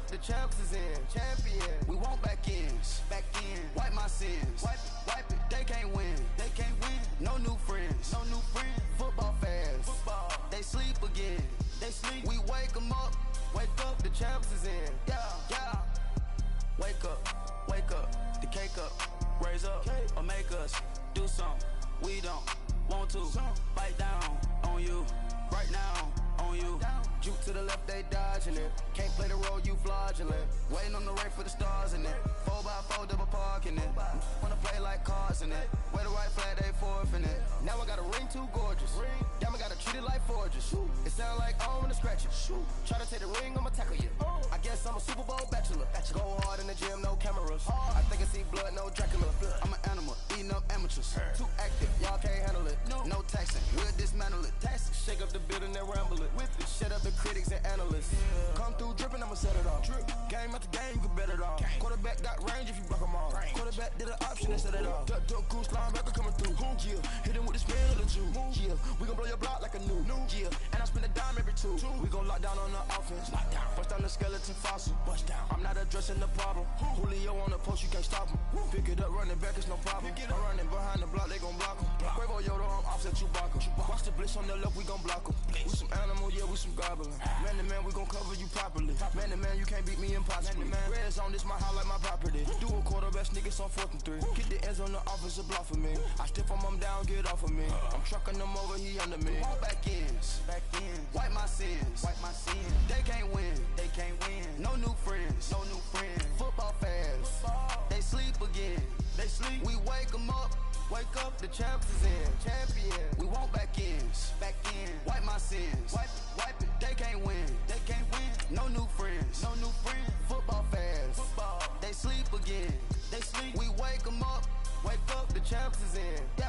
up, the champs is in. Champion. We want back ends. Back in. Wipe my sins. Wipe it. They can't win. They can't win. No new friends. No new friends. Football fans. Football. They sleep again. They sleep. We wake them up. Wake up, the champs is in. Yeah. Wake up, the cake up, raise up, or make us do something we don't want to. Bite down on you, right now on you. Juke to the left, they dodging it. Can't play the role, you fraudulent. Waiting on the rain for the stars in it. 4x4 double parking it. Wanna play like cars in it. Wear the white flag, they forfeit it. Now I got a ring too gorgeous. Damn, I gotta treat it like forges. It sound like I wanna scratch it. Try to take the ring, I'ma tackle you. I guess I'm a Super Bowl bachelor. Go hard in the gym, no cameras. I think I see blood, no Dracula. I'm an animal, eating up amateurs. Too active, y'all can't handle it. No taxing, we'll dismantle it. Shake up the building and ramble it. Shut up the critics and analysts. Come through dripping, I'ma set it off. Game after game, you can bet it off. Quarterback got range if you block them all. Quarterback did an option and set it off. Duck goose, linebacker coming through. Yeah, hit him with the spin of the Jew. Yeah, we gon' blow your block like a new. Yeah, and I spend a dime every two. We gon' lock down on the offense. Bust down the skeleton fossil. I'm not addressing the problem. Julio on the post, you can't stop him. Pick it up, running back, it's no problem. I'm running behind the block, they gon' block him. Quavo Yoda, I'm offset Chewbacca. Watch the blitz on the left, we gon' block him. We some animal, yeah, we some goblin. Man to man, we gon' cover you properly. Man to man, you can't beat me impossibly. Red zone, this my house like my property. Do a quarterback sneakers on 4th and 3. Get the ends on the offensive block for me. I stiff him, I'm down, get off of me. I'm trucking them over, he under me. Back ends. Wipe my sins. They can't win. No new friends. Football fans. They sleep again. We wake them up. Wake up, the champs is in. Champion. We want back ends. Wipe my sins. Wipe it. They can't win. No new friends. Football fans. They sleep again. We wake them up. Wake up, the champs is in. Yeah.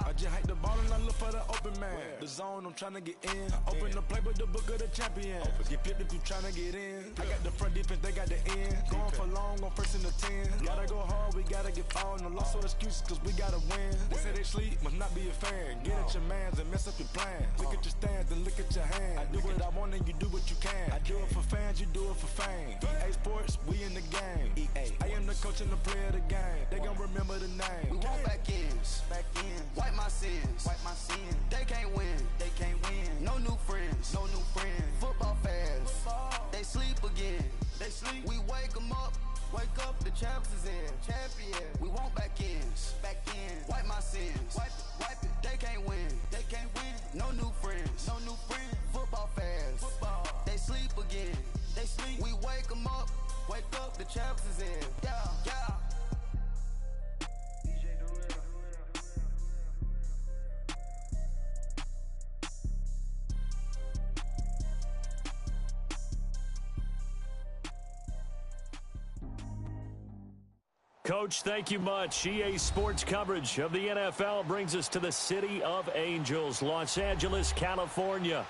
I just hike the ball and I look for the open man. The zone, I'm trying to get in. Open the playbook, the book of the champion. Get flipped if you trying to get in. I got the front defense, they got the end. Going for long, on 1st and 10. Gotta go hard, we gotta get fouled. No loss or excuses, cause we gotta win. They say they sleep, must not be a fan. Get at your mans and mess up your plans. Look at your stands and look at your hands. I do what I want and you do what you can. I do it for fans, you do it for fame. EA Sports, we in the game. I am the coach and the player of the game. They gon' remember the name. We want back ends. Wipe my sins. They can't win. No new friends. Football fans. They sleep again. We wake them up. Wake up, the champs is in. Champion. We want back ends. Wipe my sins. Wipe it. They can't win. No new friends. Football fans. They sleep again. We wake them up. Wake up, the champs is in. Yeah. Coach, thank you much. EA Sports coverage of the NFL brings us to the City of Angels, Los Angeles, California.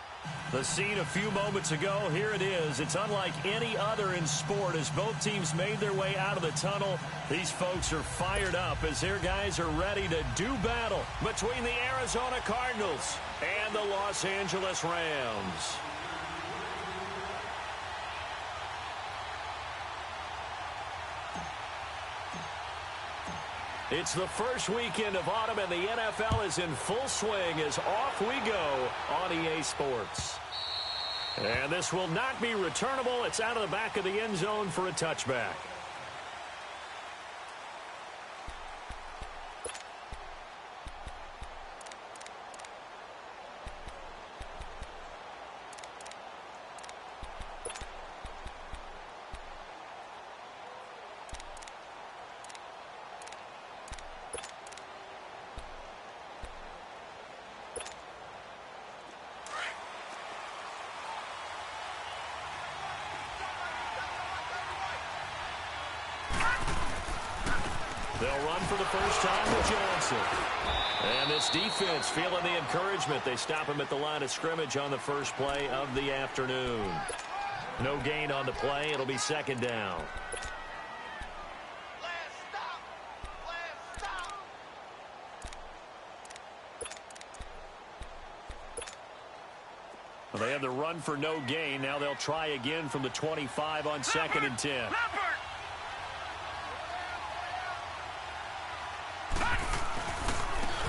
The scene a few moments ago, here it is. It's unlike any other in sport as both teams made their way out of the tunnel. These folks are fired up as their guys are ready to do battle between the Arizona Cardinals and the Los Angeles Rams. It's the first weekend of autumn, and the NFL is in full swing as off we go on EA Sports. And this will not be returnable. It's out of the back of the end zone for a touchback. They'll run for the first time with Johnson. And this defense feeling the encouragement. They stop him at the line of scrimmage on the first play of the afternoon. No gain on the play. It'll be second down. Well, they had the run for no gain. Now they'll try again from the 25 on 2nd and 10.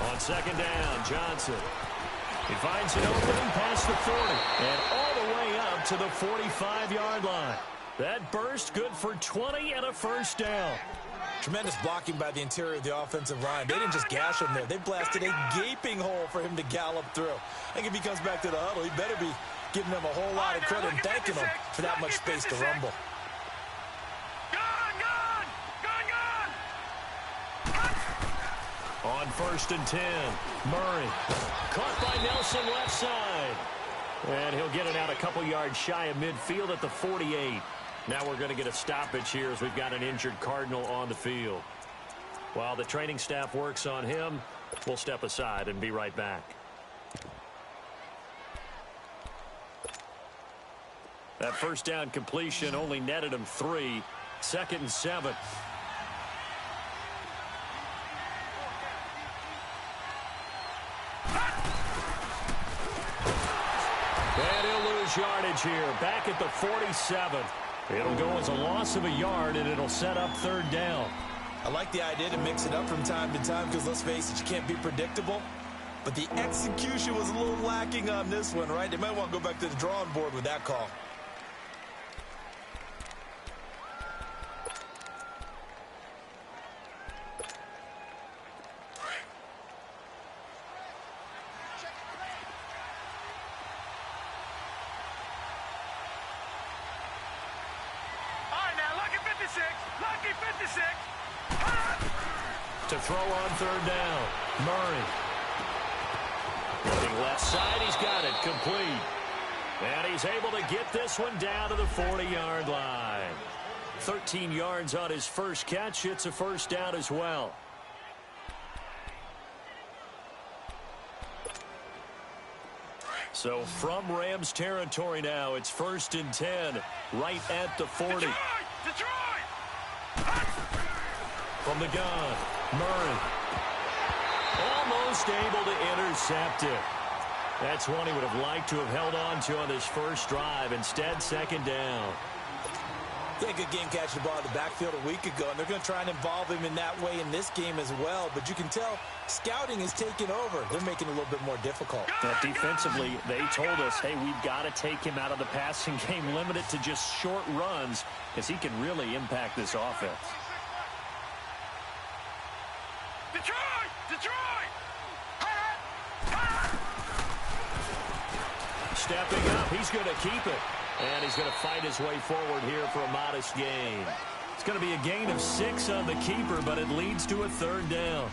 On 2nd down, Johnson. He finds an opening past the 40 and all the way up to the 45-yard line. That burst good for 20 and a first down. Tremendous blocking by the interior of the offensive line. They didn't just gash him there. They blasted a gaping hole for him to gallop through. I think if he comes back to the huddle, he better be giving them a whole lot of credit and thanking them for that much space to rumble. On 1st and 10, Murray. Caught by Nelson left side. And he'll get it out a couple yards shy of midfield at the 48. Now we're going to get a stoppage here as we've got an injured Cardinal on the field. While the training staff works on him, we'll step aside and be right back. That first down completion only netted him 3. 2nd and 7. And he'll lose yardage here. Back at the 47. It'll go as a loss of a yard, and it'll set up 3rd down. I like the idea to mix it up from time to time because, let's face it, you can't be predictable. But the execution was a little lacking on this one, right? They might want to go back to the drawing board with that call. To throw on 3rd down, Murray. Looking left side, he's got it, complete. And he's able to get this one down to the 40-yard line. 13 yards on his first catch. It's a first down as well. So from Rams territory now, it's 1st and 10, right at the 40. From the gun, Murray. Almost able to intercept it. That's one he would have liked to have held on to on his first drive. Instead, 2nd down. He had a good game catching the ball in the backfield a week ago, and they're going to try and involve him in that way in this game as well. But you can tell scouting is taking over. They're making it a little bit more difficult. Defensively, they told us, hey, we've got to take him out of the passing game, limit it to just short runs, because he can really impact this offense. Stepping up, he's going to keep it. And he's going to fight his way forward here for a modest gain. It's going to be a gain of 6 on the keeper, but it leads to a 3rd down.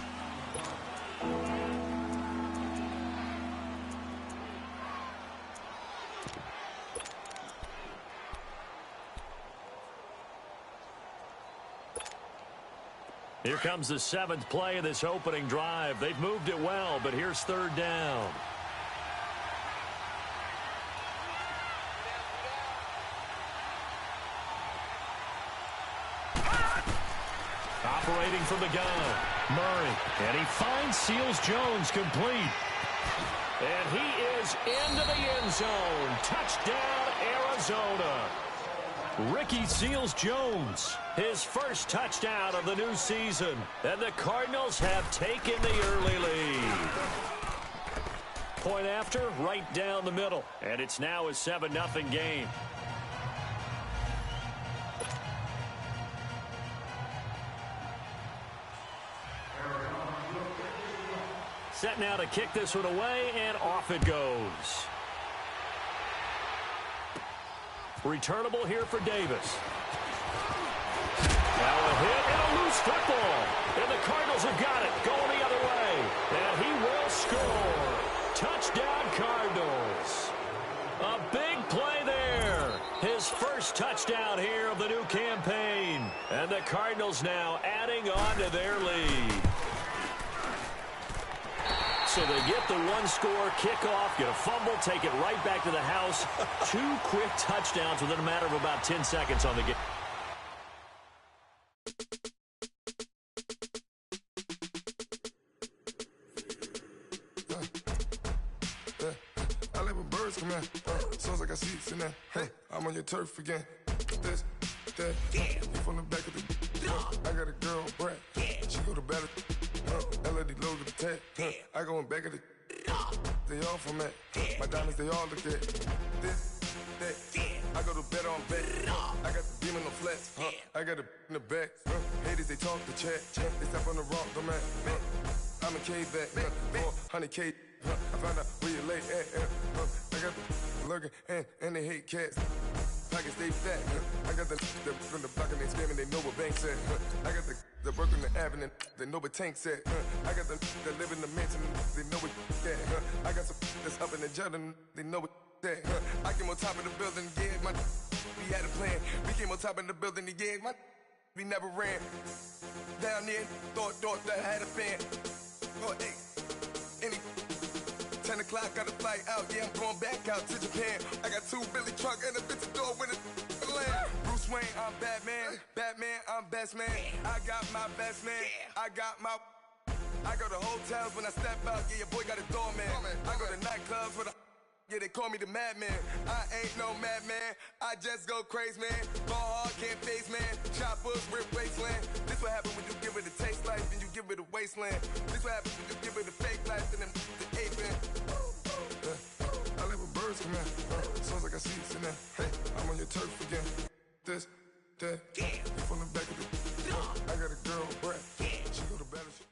Here comes the 7th play of this opening drive. They've moved it well, but here's 3rd down. Operating from the gun, Murray. And he finds Seals-Jones complete. And he is into the end zone. Touchdown, Arizona. Ricky Seals-Jones, his first touchdown of the new season. And the Cardinals have taken the early lead. Point after, right down the middle. And it's now a 7-0 game. Set now to kick this one away, and off it goes. Returnable here for Davis. Now a hit and a loose football. And the Cardinals have got it, going the other way. And he will score. Touchdown, Cardinals. A big play there. His first touchdown here of the new campaign. And the Cardinals now adding on to their lead. So they get the one-score kickoff, get a fumble, take it right back to the house. 2 quick touchdowns within a matter of about 10 seconds on the game. I live a bird. birds come in. Sounds like I see it in there. Hey, I'm on your turf again. This, that, you from the back of the. I got a girl, Brad. She go to battle. LED logo the tag. I go in back of the. They all from that. My diamonds, they all look at. This, that. I go to bed on bed. I got the beam in the flats. I got the in the back. Haters, they talk the chat. They step on the rock, the man. I'm a K-back. 400K. I found out where you lay at. I got the lurking and they hate cats. Pockets stay fat. I got the from the block and they screaming, they know what banks at. I got the work on the avenue, they know what tanks at. I got the that live in the mansion, they know what that. I got some that's up in the Jordan, they know what that. I came on top of the building, yeah, we had a plan. We came on top of the building, yeah, we never ran. Down there, thought that I had a fan. Oh, hey, any 10 o'clock, got a flight out, yeah, I'm going back out to Japan. I got 2 Billy truck and a bitch door with a land. Bruce Wayne, I'm Batman. Batman, I'm best man. I got my best man. I got my. I go to hotels when I step out, yeah, your boy got a doorman. I go to nightclubs with a. Yeah, they call me the madman. I ain't no madman. I just go crazy, man. Ball hard, can't face, man. Choppers, rip wasteland. This what happens when you give it a taste life and you give it a wasteland. This what happens when you give it a fake life and then the ape in. I live with birds come in. Sounds like I see it in there. Hey, I'm on your turf again. This, that, you from the back of the. I got a girl, Brad. She go to battleship.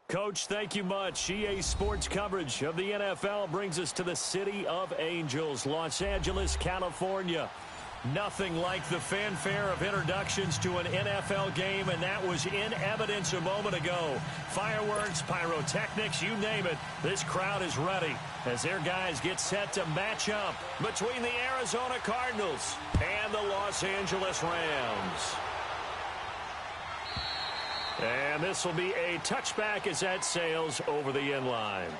Coach, thank you much. EA Sports coverage of the NFL brings us to the City of Angels, Los Angeles, California. Nothing like the fanfare of introductions to an NFL game, and that was in evidence a moment ago. Fireworks, pyrotechnics, you name it. This crowd is ready as their guys get set to match up between the Arizona Cardinals and the Los Angeles Rams. And this will be a touchback as that sails over the end line.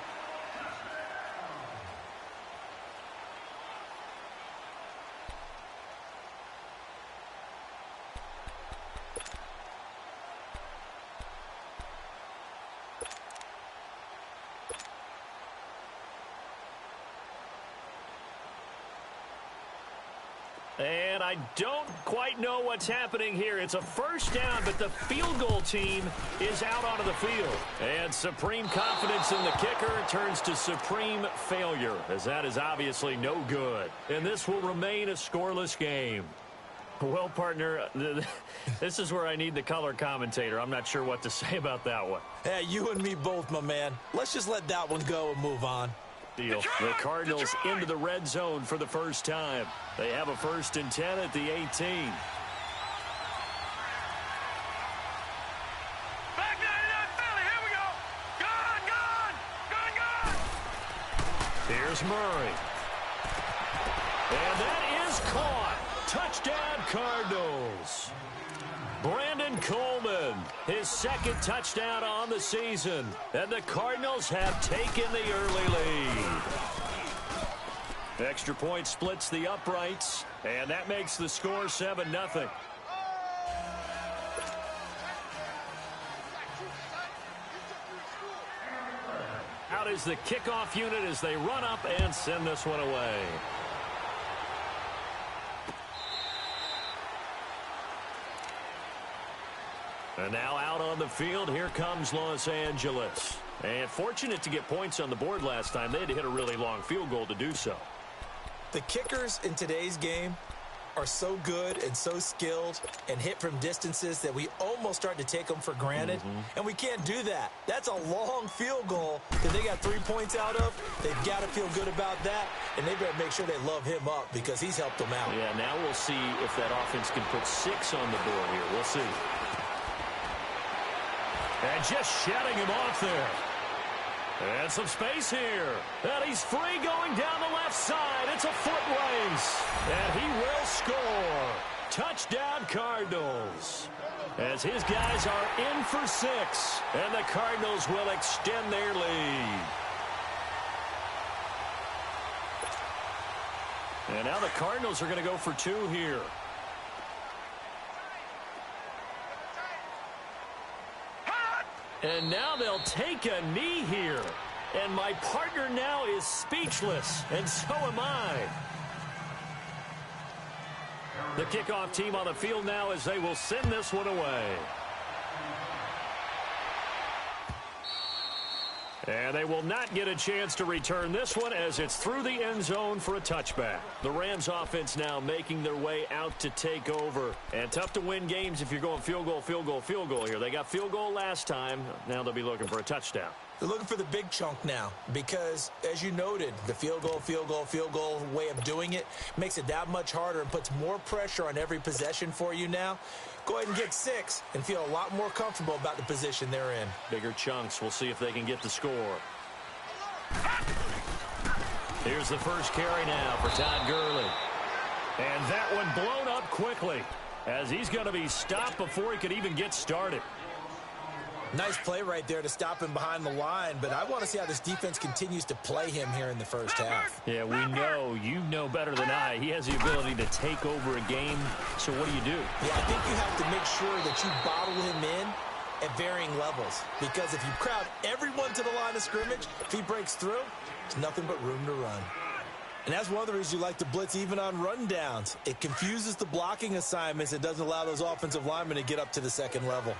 And I don't quite know what's happening here. It's a first down, but the field goal team is out onto the field. And supreme confidence in the kicker turns to supreme failure, as that is obviously no good. And this will remain a scoreless game. Well, partner, this is where I need the color commentator. I'm not sure what to say about that one. Hey, you and me both, my man. Let's just let that one go and move on. Deal. The Cardinals into the red zone for the first time. They have a 1st and 10 at the 18. Back 99 Philly, here we go. Gone. Here's Murray. And that is caught. Touchdown, Cardinals. Brandon Coleman, his 2nd touchdown on the season. And the Cardinals have taken the early lead. Extra point splits the uprights, and that makes the score 7-0. Out is the kickoff unit as they run up and send this one away. And now out on the field, here comes Los Angeles. And fortunate to get points on the board last time. They had to hit a really long field goal to do so. The kickers in today's game are so good and so skilled and hit from distances that we almost start to take them for granted. And we can't do that. That's a long field goal that they got 3 points out of. They've got to feel good about that, and they better make sure they love him up because he's helped them out. Yeah, now we'll see if that offense can put 6 on the board here. We'll see. And just shutting him off there. And some space here. And he's free going down the left side. It's a foot race. And he will score. Touchdown, Cardinals. As his guys are in for 6. And the Cardinals will extend their lead. And now the Cardinals are going to go for 2 here. And now they'll take a knee here. And my partner now is speechless, and so am I. The kickoff team on the field now as they will send this one away. And they will not get a chance to return this one as it's through the end zone for a touchback. The Rams offense now making their way out to take over. And tough to win games if you're going field goal, field goal, field goal here. They got field goal last time. Now they'll be looking for a touchdown. They're looking for the big chunk now because, as you noted, the field goal way of doing it makes it that much harder and puts more pressure on every possession for you now. Go ahead and get 6 and feel a lot more comfortable about the position they're in. Bigger chunks. We'll see if they can get the score. Here's the first carry now for Todd Gurley. And that one blown up quickly as he's going to be stopped before he could even get started. Nice play right there to stop him behind the line, but I want to see how this defense continues to play him here in the first half. Yeah, we know. You know better than I. He has the ability to take over a game, so what do you do? Yeah, I think you have to make sure that you bottle him in at varying levels, because if you crowd everyone to the line of scrimmage, if he breaks through, there's nothing but room to run. And that's one of the reasons you like to blitz even on rundowns. It confuses the blocking assignments. It doesn't allow those offensive linemen to get up to the second level.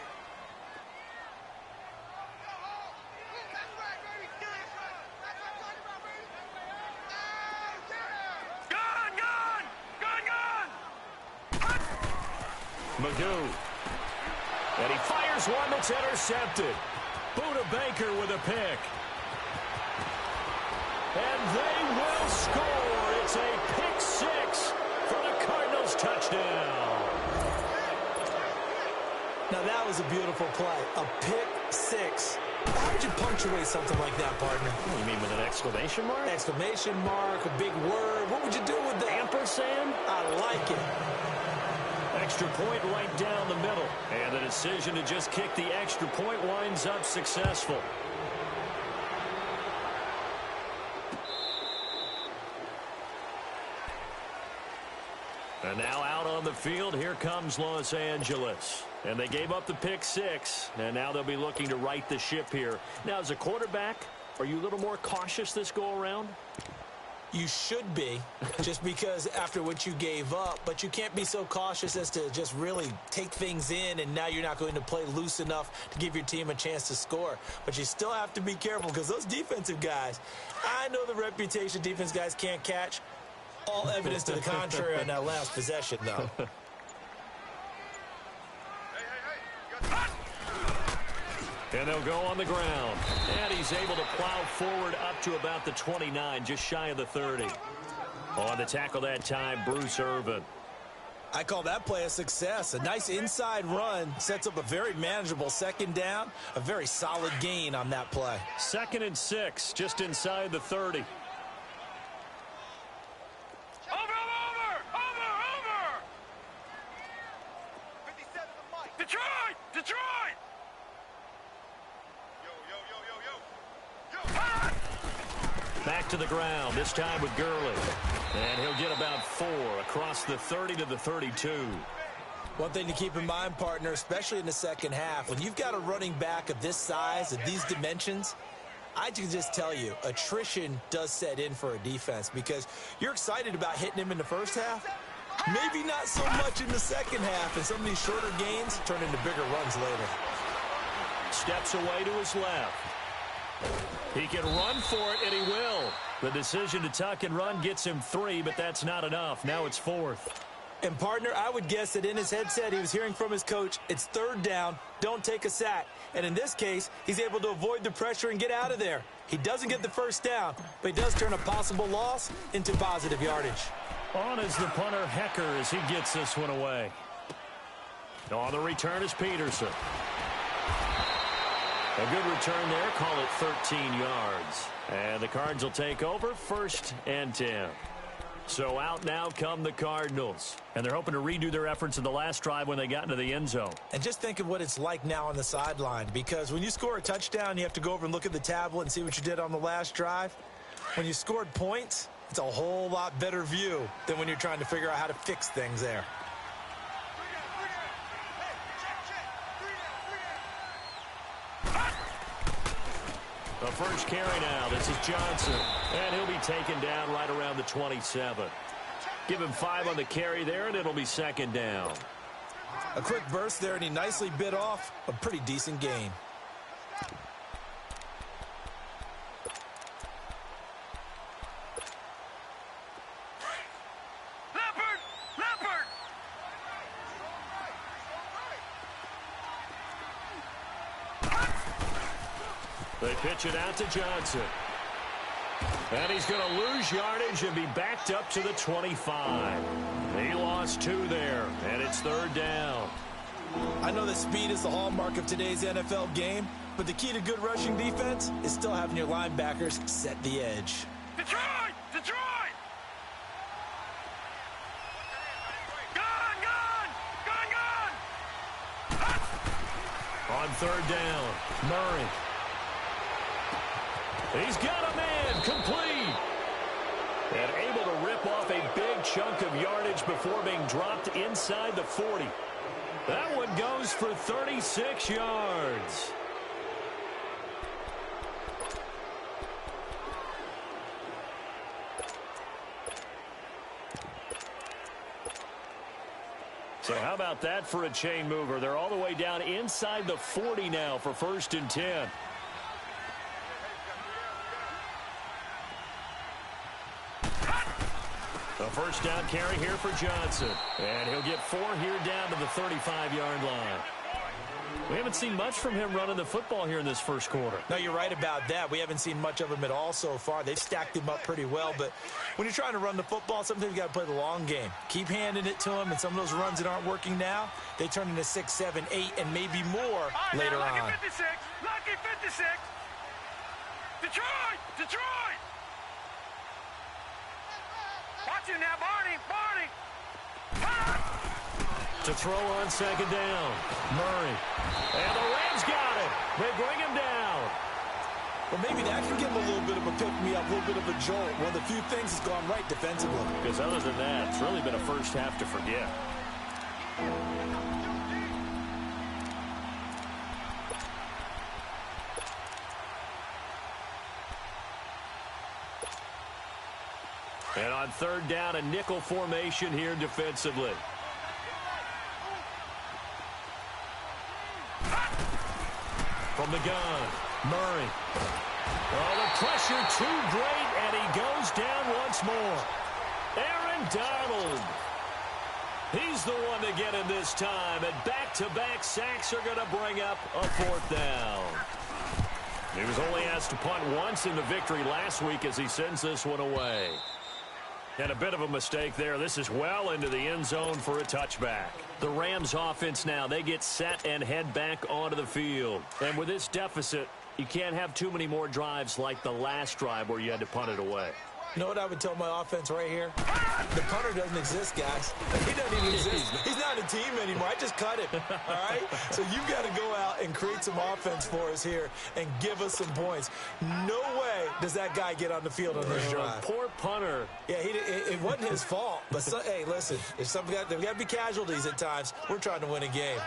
Magoo. And he fires one that's intercepted. Buda Baker with a pick. And they will score. It's a pick 6 for the Cardinals touchdown. Now that was a beautiful play. A pick 6. How would you punctuate something like that, partner? You mean with an exclamation mark? Exclamation mark, a big word. What would you do with that? Ampersand? I like it. Extra point right down the middle. And the decision to just kick the extra point winds up successful. And now out on the field, here comes Los Angeles. And they gave up the pick 6, and now they'll be looking to right the ship here. Now, as a quarterback, are you a little more cautious this go-around? You should be, just because after what you gave up, but you can't be so cautious as to just really take things in, and now you're not going to play loose enough to give your team a chance to score. But you still have to be careful because those defensive guys, I know the reputation defense guys can't catch. All evidence to the contrary on that last possession, though. And they'll go on the ground. And he's able to plow forward up to about the 29, just shy of the 30. On the tackle that time, Bruce Irvin. I call that play a success. A nice inside run sets up a very manageable second down. A very solid gain on that play. 2nd and 6, just inside the 30. Detroit! Back to the ground, this time with Gurley. And he'll get about 4 across the 30 to the 32. One thing to keep in mind, partner, especially in the second half, when you've got a running back of this size, of these dimensions, I can just tell you, attrition does set in for a defense because you're excited about hitting him in the first half. Maybe not so much in the second half, and some of these shorter gains turn into bigger runs later. Steps away to his left. He can run for it, and he will. The decision to tuck and run gets him 3, but that's not enough. Now it's 4th. And, partner, I would guess that in his headset he was hearing from his coach, it's 3rd down, don't take a sack. And in this case, he's able to avoid the pressure and get out of there. He doesn't get the first down, but he does turn a possible loss into positive yardage. On is the punter, Hecker, as he gets this one away. On the return is Peterson. A good return there. Call it 13 yards. And the Cards will take over 1st and 10. So out now come the Cardinals. And they're hoping to redo their efforts in the last drive when they got into the end zone. And just think of what it's like now on the sideline. Because when you score a touchdown, you have to go over and look at the tablet and see what you did on the last drive. When you scored points, it's a whole lot better view than when you're trying to figure out how to fix things there. The first carry now. This is Johnson. And he'll be taken down right around the 27. Give him 5 on the carry there, and it'll be second down. A quick burst there, and he nicely bit off a pretty decent gain. They pitch it out to Johnson. And he's going to lose yardage and be backed up to the 25. He lost 2 there, and it's third down. I know that speed is the hallmark of today's NFL game, but the key to good rushing defense is still having your linebackers set the edge. Detroit! Detroit! Gone! Gone! Gone! On third down, Murray. He's got a man, complete. And able to rip off a big chunk of yardage before being dropped inside the 40. That one goes for 36 yards. So how about that for a chain mover? They're all the way down inside the 40 now for 1st and 10. The first down carry here for Johnson. And he'll get 4 here down to the 35-yard line. We haven't seen much from him running the football here in this first quarter. No, you're right about that. We haven't seen much of him at all so far. They've stacked him up pretty well. But when you're trying to run the football, sometimes you got to play the long game. Keep handing it to him, and some of those runs that aren't working now, they turn into 6, 7, 8, and maybe more later on. Lucky 56! Lucky 56! Detroit! Detroit! Watch him now, Barney! Barney! To throw on second down, Murray. And the Rams got it. They bring him down. Well, maybe that can give him a little bit of a pick-me-up, a little bit of a jolt. One of the few things that's gone right defensively. Because other than that, it's really been a first half to forget. And on third down, a nickel formation here defensively. From the gun, Murray. Oh, the pressure too great, and he goes down once more. Aaron Donald. He's the one to get him this time, and back-to-back sacks are going to bring up a 4th down. He was only asked to punt once in the victory last week as he sends this one away. And a bit of a mistake there. This is well into the end zone for a touchback. The Rams offense now, they get set and head back onto the field. And with this deficit, you can't have too many more drives like the last drive where you had to punt it away. You know what I would tell my offense right here? The punter doesn't exist, guys. He doesn't even exist. He's not a team anymore. I just cut him, all right? So you've got to go out and create some offense for us here and give us some points. No way does that guy get on the field on this drive. Poor punter. Yeah, it wasn't his fault. But, hey, listen, there's got to be casualties at times. We're trying to win a game.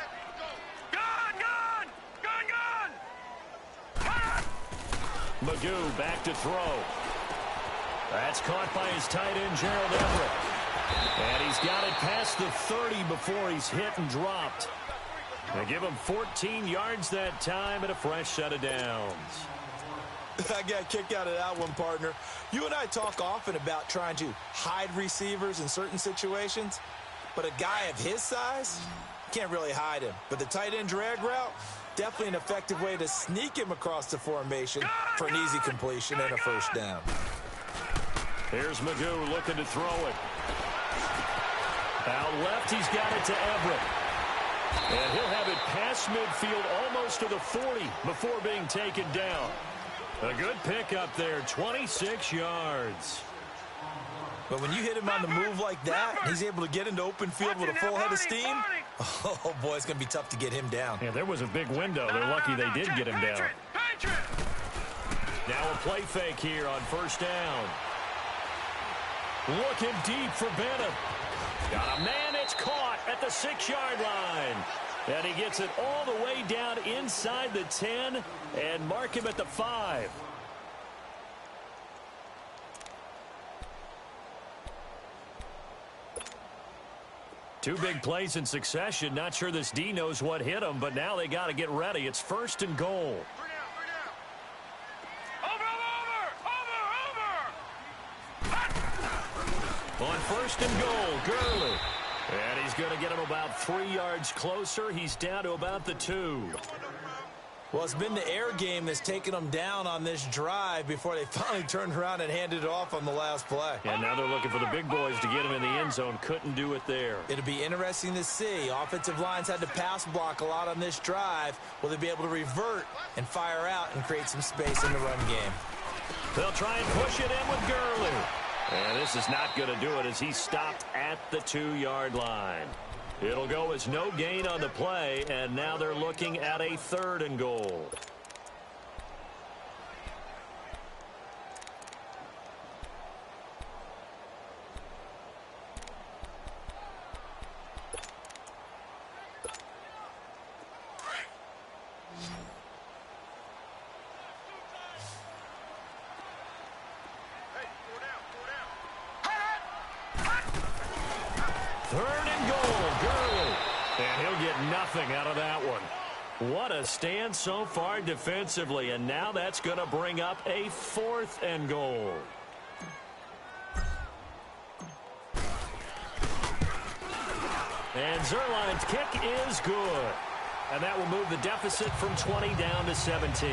Gone! Gone! Gone! Magoo back to throw. That's caught by his tight end, Gerald Everett. And he's got it past the 30 before he's hit and dropped. They give him 14 yards that time and a fresh set of downs. I got a kick out of that one, partner. You and I talk often about trying to hide receivers in certain situations, but a guy of his size can't really hide him. But the tight end drag route, definitely an effective way to sneak him across the formation for an easy completion and a first down. Here's Magoo looking to throw it. Out left, he's got it to Everett. And he'll have it past midfield almost to the 40 before being taken down. A good pickup there, 26 yards. But when you hit him on the move like that, he's able to get into open field with a full head of steam. Oh, boy, it's going to be tough to get him down. Yeah, there was a big window. They're lucky they did get him down. Now a play fake here on first down. Looking deep for Bennett. Got a man, it's caught at the 6-yard line. And he gets it all the way down inside the 10 and mark him at the 5. Two big plays in succession. Not sure this D knows what hit him, but now they got to get ready. It's 1st and goal. On 1st and goal, Gurley. And he's going to get him about 3 yards closer. He's down to about the 2. Well, it's been the air game that's taken them down on this drive before they finally turned around and handed it off on the last play. And now they're looking for the big boys to get him in the end zone. Couldn't do it there. It'll be interesting to see. Offensive lines had to pass block a lot on this drive. Will they be able to revert and fire out and create some space in the run game? They'll try and push it in with Gurley. And this is not going to do it as he stopped at the 2-yard line. It'll go as no gain on the play, and now they're looking at a 3rd and goal. Out of that one. What a stand so far defensively, and now that's going to bring up a 4th and goal. And Zerline's kick is good. And that will move the deficit from 20 down to 17.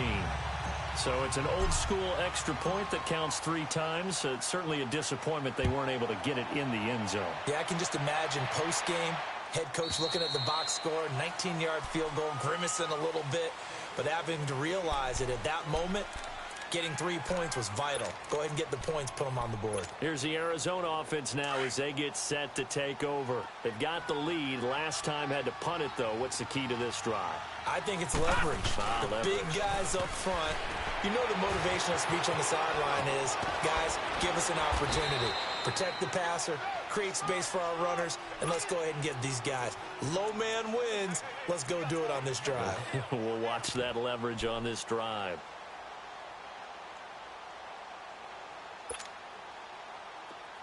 So it's an old-school extra point that counts 3 times. It's certainly a disappointment they weren't able to get it in the end zone. Yeah, I can just imagine post-game. Head coach looking at the box score, 19-yard field goal, grimacing a little bit, but having to realize that at that moment, getting 3 points was vital. Go ahead and get the points, put them on the board. Here's the Arizona offense now as they get set to take over. They've got the lead. Last time had to punt it, though. What's the key to this drive? I think it's leverage. Leverage. Big guys up front. You know the motivational speech on the sideline is, guys, give us an opportunity. Protect the passer, create space for our runners, and let's go ahead and get these guys. Low man wins. Let's go do it on this drive. We'll watch that leverage on this drive.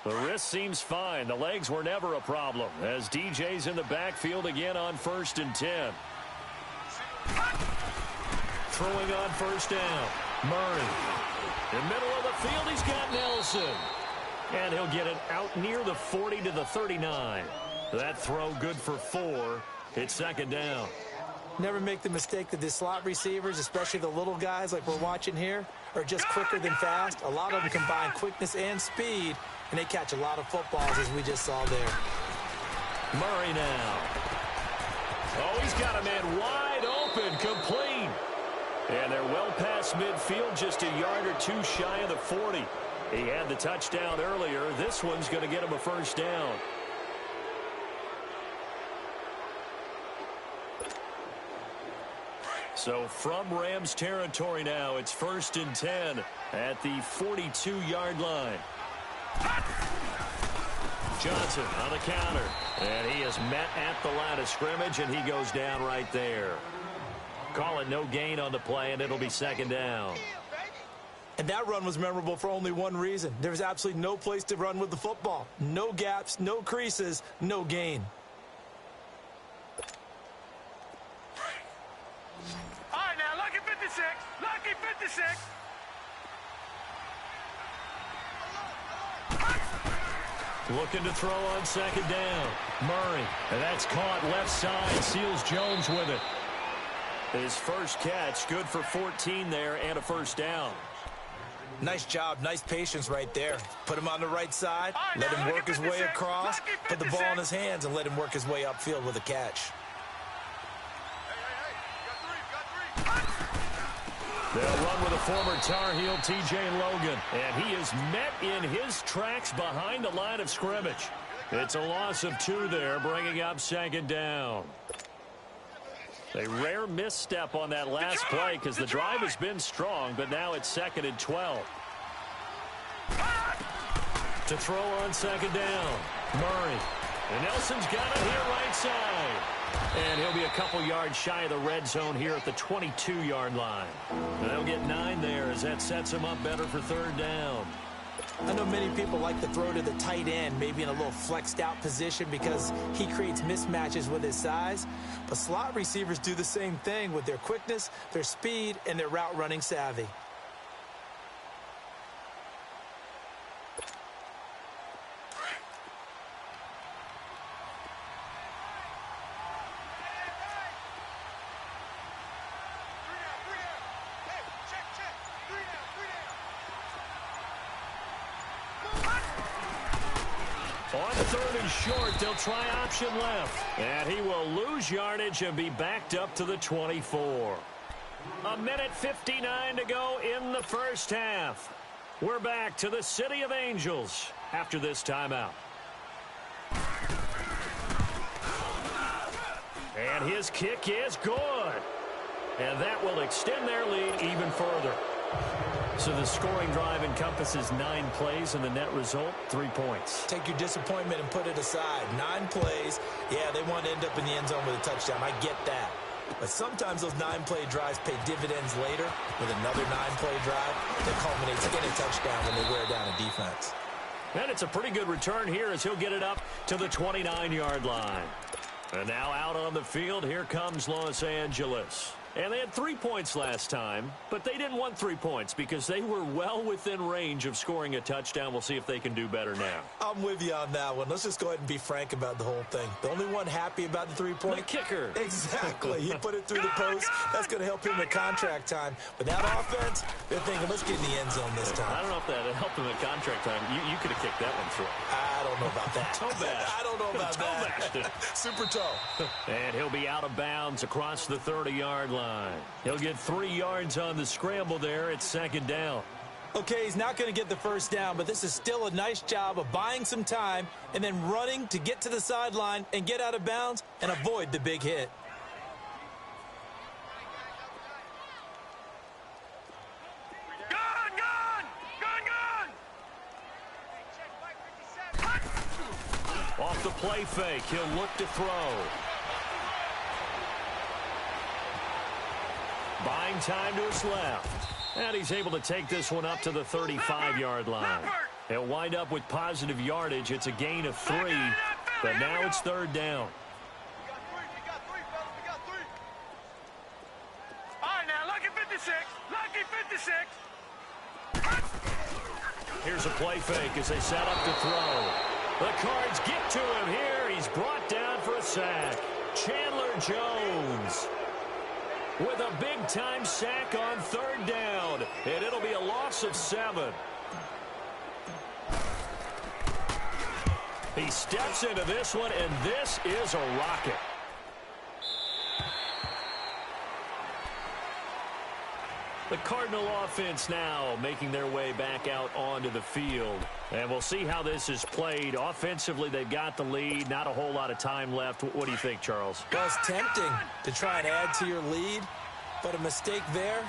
The wrist seems fine. The legs were never a problem as DJ's in the backfield again on 1st and 10. Throwing on 1st down. Murray. In the middle of the field, he's got Nelson. And he'll get it out near the 40 to the 39. That throw good for 4. It's 2nd down. Never make the mistake that the slot receivers, especially the little guys like we're watching here, are just quicker than fast. A lot of them combine quickness and speed, and they catch a lot of footballs as we just saw there. Murray now. Oh, he's got a man wide open, complete. And they're well past midfield, just a yard or 2 shy of the 40. He had the touchdown earlier. This one's going to get him a 1st down. So from Rams territory now, it's 1st and 10 at the 42-yard line. Johnson on the counter. And he is met at the line of scrimmage, and he goes down right there. Call it no gain on the play, and it'll be 2nd down. And that run was memorable for only one reason. There was absolutely no place to run with the football. No gaps, no creases, no gain. All right, now, lucky 56. Lucky 56. Looking to throw on 2nd down. Murray. And that's caught left side. Seals Jones with it. His first catch, good for 14 there and a 1st down. Nice job, nice patience right there. Put him on the right side, let him work his way across, put the ball in his hands, and let him work his way upfield with a catch. They'll run with a former Tar Heel, T.J. Logan, and he is met in his tracks behind the line of scrimmage. It's a loss of 2 there, bringing up 2nd down. A rare misstep on that last play because the drive has been strong, but now it's 2nd and 12. To throw on 2nd down, Murray. And Nelson's got it here right side. And he'll be a couple yards shy of the red zone here at the 22-yard line. And they'll get 9 there as that sets him up better for third down. I know many people like to throw to the tight end, maybe in a little flexed out position because he creates mismatches with his size. But slot receivers do the same thing with their quickness, their speed, and their route running savvy. On 3rd and short, they'll try option left. And he will lose yardage and be backed up to the 24. 1:59 to go in the first half. We're back to the City of Angels after this timeout. And his kick is good. And that will extend their lead even further. So the scoring drive encompasses 9 plays, and the net result, 3 points. Take your disappointment and put it aside. 9 plays. Yeah, they want to end up in the end zone with a touchdown. I get that. But sometimes those 9-play drives pay dividends later with another 9-play drive that culminates in a touchdown when they wear down a defense. And it's a pretty good return here as he'll get it up to the 29-yard line. And now out on the field, here comes Los Angeles. And they had 3 points last time, but they didn't want 3 points because they were well within range of scoring a touchdown. We'll see if they can do better now. I'm with you on that one. Let's just go ahead and be frank about the whole thing. The only one happy about the 3-point? The kicker. Exactly. He put it through the post. That's going to help him at contract time. But that offense, they're thinking, let's get in the end zone this time. I don't know if that helped him at contract time. You could have kicked that one through. I don't know about that. Toe bash. I don't know about that. Super toe. And he'll be out of bounds across the 30-yard line. He'll get 3 yards on the scramble there at 2nd down. Okay, he's not going to get the first down, but this is still a nice job of buying some time and then running to get to the sideline and get out of bounds and avoid the big hit. Off the play fake, he'll look to throw. Buying time to his left. And he's able to take this one up to the 35-yard line. He'll wind up with positive yardage. It's a gain of 3, but now it's 3rd down. All right, now, lucky 56. Lucky 56. Here's a play fake as they set up to throw. The Cards get to him here. He's brought down for a sack. Chandler Jones with a big-time sack on 3rd down. And it'll be a loss of 7. He steps into this one, and this is a rocket. The Cardinal offense now making their way back out onto the field. And we'll see how this is played. Offensively, they've got the lead. Not a whole lot of time left. What do you think, Charles? Well, it's tempting to try and add to your lead, but a mistake there,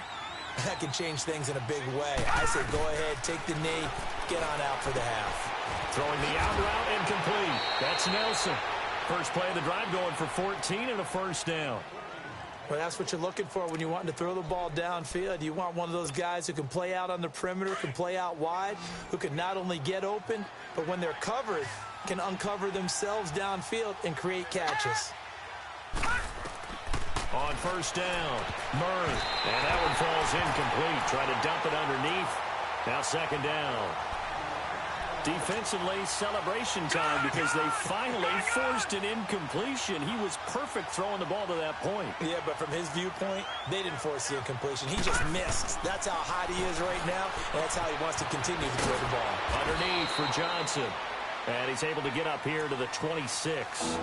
that can change things in a big way. I say go ahead, take the knee, get on out for the half. Throwing the out route incomplete. That's Nelson. First play of the drive going for 14 and a first down. Well, that's what you're looking for when you're wanting to throw the ball downfield. You want one of those guys who can play out on the perimeter, can play out wide, who can not only get open, but when they're covered, can uncover themselves downfield and create catches. On first down, Murray. And that one falls incomplete. Trying to dump it underneath. Now 2nd down. Defensively, celebration time because they finally forced an incompletion. He was perfect throwing the ball to that point. Yeah, but from his viewpoint, they didn't force the incompletion. He just missed. That's how hot he is right now, and that's how he wants to continue to throw the ball. Underneath for Johnson. And he's able to get up here to the 26.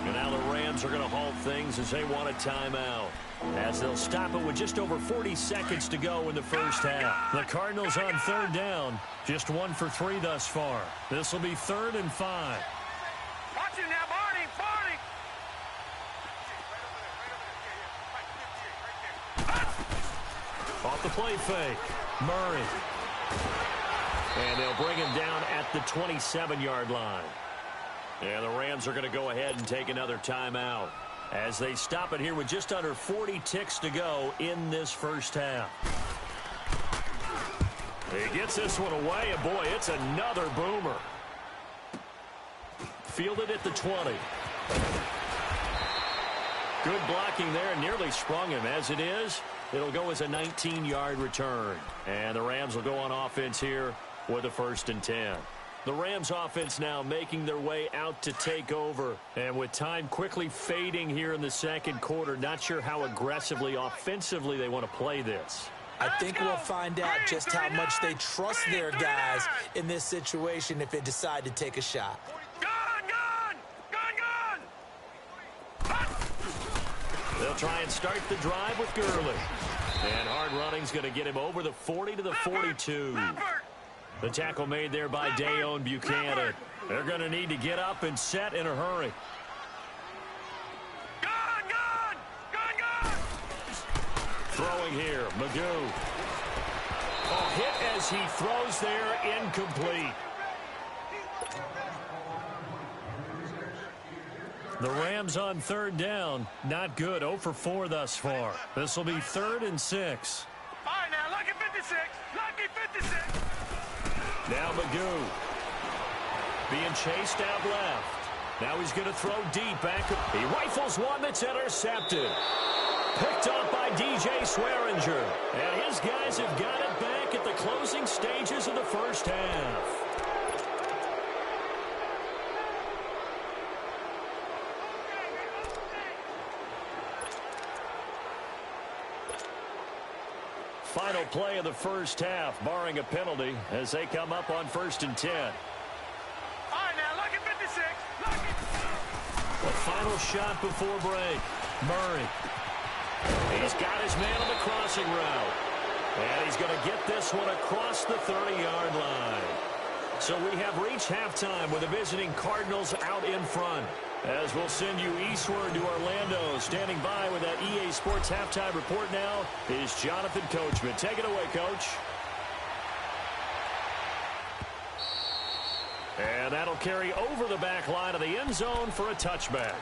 And now the Rams are going to halt things as they want a timeout, as they'll stop it with just over 40 seconds to go in the first half. The Cardinals on 3rd down, just 1 for 3 thus far. This will be 3rd and 5. Watch it now, Barney, Barney. Off the play fake, Murray. And they'll bring him down at the 27-yard line. And the Rams are going to go ahead and take another timeout. as they stop it here with just under 40 ticks to go in this first half. He gets this one away, and boy, it's another boomer. Fielded at the 20. Good blocking there, nearly sprung him. As it is, it'll go as a 19-yard return. And the Rams will go on offense here with a 1st and 10. The Rams offense now making their way out to take over. And with time quickly fading here in the second quarter, not sure how aggressively, offensively they want to play this. I think we'll find out just how much they trust their guys in this situation if they decide to take a shot. They'll try and start the drive with Gurley. And hard running's going to get him over the 40 to the 42. The tackle made there by Dayon Buchanan. They're going to need to get up and set in a hurry. Throwing here, Magoo. Hit as he throws there, incomplete. The Rams on 3rd down, not good, 0 for 4 thus far. This will be 3rd and 6. All right, now, lucky 56, lucky 56. Now Magoo being chased out left. Now he's going to throw deep back. He rifles one that's intercepted. Picked up by DJ Swearinger. And his guys have got it back at the closing stages of the first half. Final play of the first half, barring a penalty, as they come up on 1st and 10. All right, now, lucky 56, lucky. The final shot before break. Murray. He's got his man on the crossing route. And he's going to get this one across the 30-yard line. So we have reached halftime with the visiting Cardinals out in front. As we'll send you eastward to Orlando. Standing by with that EA Sports halftime report now is Jonathan Coachman. Take it away, Coach. And that'll carry over the back line of the end zone for a touchback.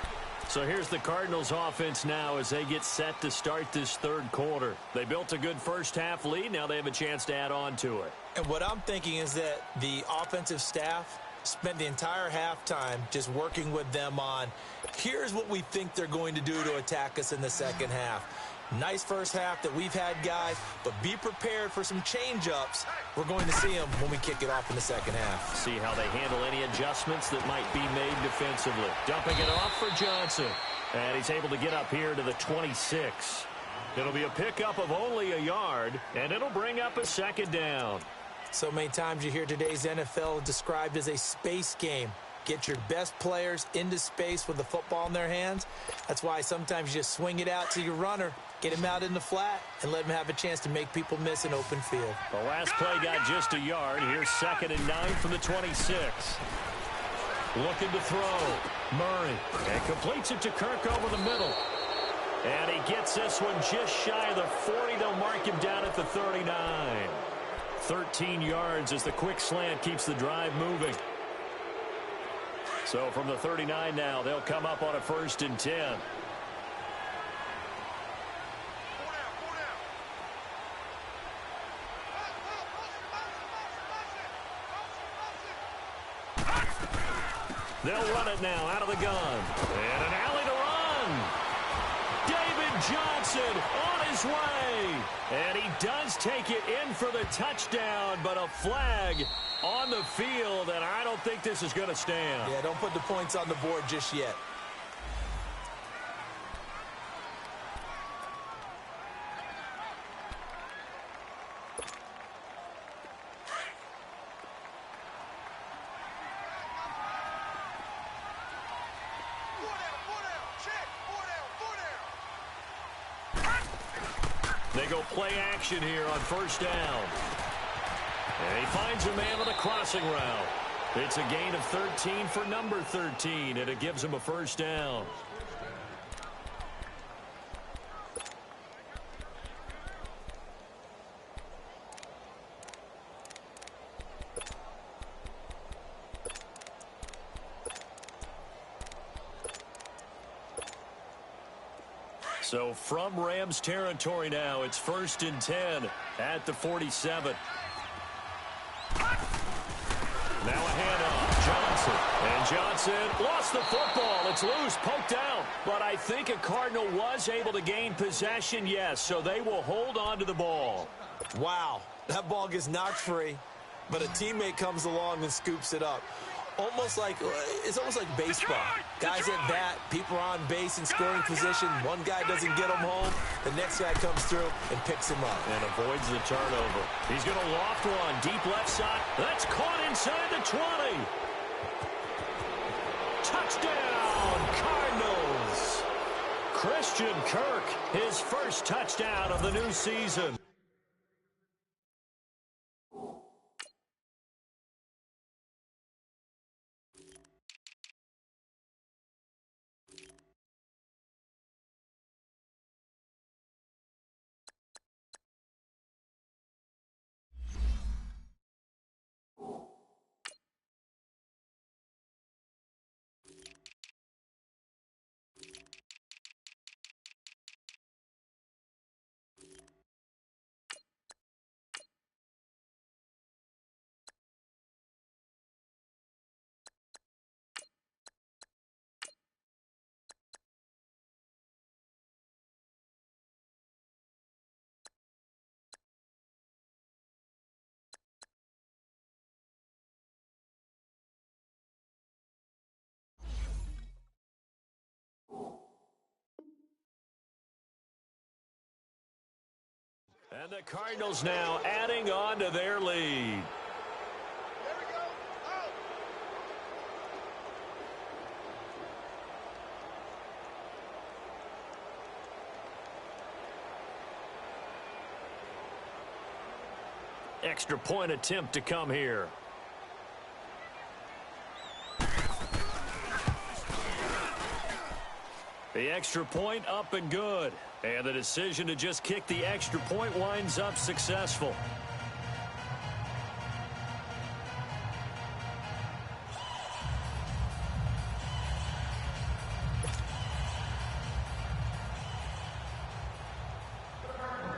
So here's the Cardinals offense now as they get set to start this 3rd quarter. They built a good first half lead. Now they have a chance to add on to it. And what I'm thinking is that the offensive staff spent the entire halftime just working with them on, here's what we think they're going to do to attack us in the second half. Nice first half that we've had, guys, but be prepared for some change-ups. We're going to see them when we kick it off in the second half. See how they handle any adjustments that might be made defensively. Dumping it off for Johnson. And he's able to get up here to the 26. It'll be a pickup of only a yard, and it'll bring up a 2nd down. So many times you hear today's NFL described as a space game. Get your best players into space with the football in their hands. That's why sometimes you just swing it out to your runner, get him out in the flat, and let him have a chance to make people miss an open field. The last play got just a yard. Here's 2nd and 9 from the 26. Looking to throw. Murray. And completes it to Kirk over the middle. And he gets this one just shy of the 40. They'll mark him down at the 39. 13 yards as the quick slant keeps the drive moving. So from the 39 now, they'll come up on a 1st and 10. They'll run it now out of the gun. And an alley to run. David Johnson on his way. And he does take it in for the touchdown, but a flag on the field, and I don't think this is going to stand. Yeah, don't put the points on the board just yet. They go play action here on 1st down. And he finds a man on the crossing route. It's a gain of 13 for number 13, and it gives him a 1st down. So from Rams territory now, it's 1st and 10 at the 47. Now a handoff, Johnson. And Johnson lost the football. It's loose, poked out. But I think a Cardinal was able to gain possession, yes, so they will hold on to the ball. Wow, that ball gets knocked free, but a teammate comes along and scoops it up. It's almost like baseball. Guys at bat, people are on base in scoring position. One guy doesn't get him home. The next guy comes through and picks him up. And avoids the turnover. He's going to loft one. Deep left side. That's caught inside the 20. Touchdown, Cardinals. Christian Kirk, his first touchdown of the new season. And the Cardinals now adding on to their lead. Extra point attempt to come here. The extra point up and good. And the decision to just kick the extra point winds up successful.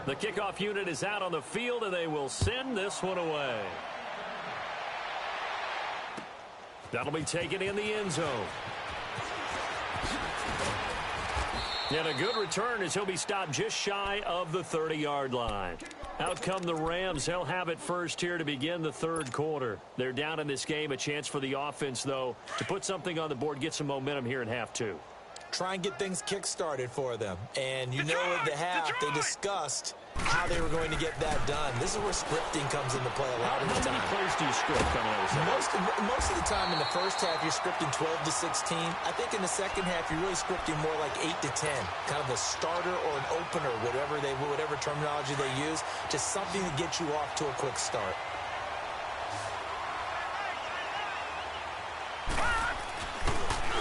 The kickoff unit is out on the field, and they will send this one away. That'll be taken in the end zone. And a good return as he'll be stopped just shy of the 30-yard line. Out come the Rams. They'll have it first here to begin the third quarter. They're down in this game. A chance for the offense, though, to put something on the board, get some momentum here in half two. Try and get things kick-started for them. And you know at the half, they discussed how they were going to get that done. This is where scripting comes into play a lot of the time. How many plays do you script coming out of Most of the time in the first half, you're scripting 12 to 16. I think in the second half, you're really scripting more like 8 to 10. Kind of a starter or an opener, whatever terminology they use. Just something to get you off to a quick start.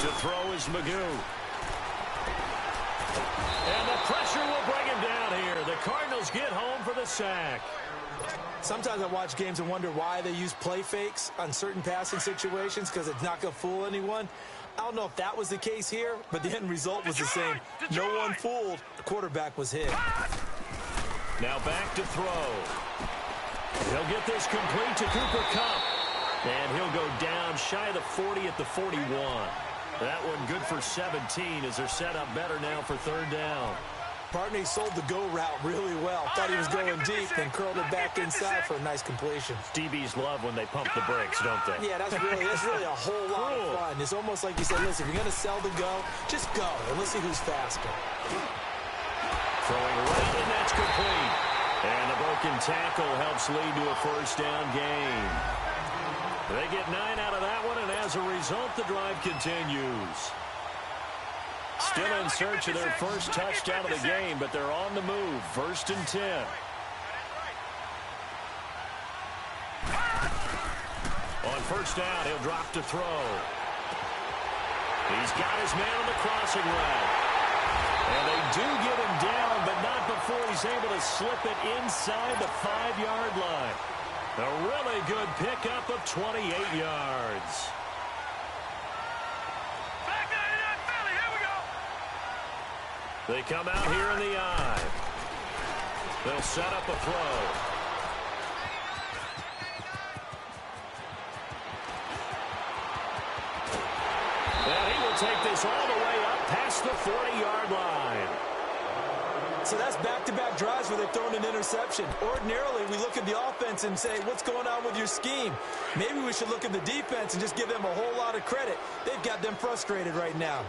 To throw is Magoo. And the pressure will bring him down here. The Cardinals get home for the sack. Sometimes I watch games and wonder why they use play fakes on certain passing situations, because it's not going to fool anyone. I don't know if that was the case here, but the end result was the same. No one fooled. The quarterback was hit. Now back to throw. He'll get this complete to Cooper Kupp. And he'll go down shy of the 40 at the 41. That one good for 17 as they're set up better now for third down. Partner sold the go route really well. Thought he was going deep, then curled it back inside for a nice completion. DBs love when they pump the brakes, don't they? Yeah, that's really a whole lot of fun. It's almost like you said, listen, if you're going to sell the go, just go, and let's see who's faster. Throwing right, and that's complete. And the broken tackle helps lead to a first down gain. They get 9 out of that one, and as a result, the drive continues. Still in search of their first touchdown of the game, but they're on the move. 1st and 10. On first down, he'll drop to throw. He's got his man on the crossing route. And they do get him down, but not before he's able to slip it inside the 5-yard line. A really good pickup of 28 yards. Back 99 Philly, here we go. They come out here in the I. They'll set up a throw. And he will take this all the way up past the 40-yard line. So that's back-to-back drives where they've thrown an interception. Ordinarily, we look at the offense and say, what's going on with your scheme? Maybe we should look at the defense and just give them a whole lot of credit. They've got them frustrated right now.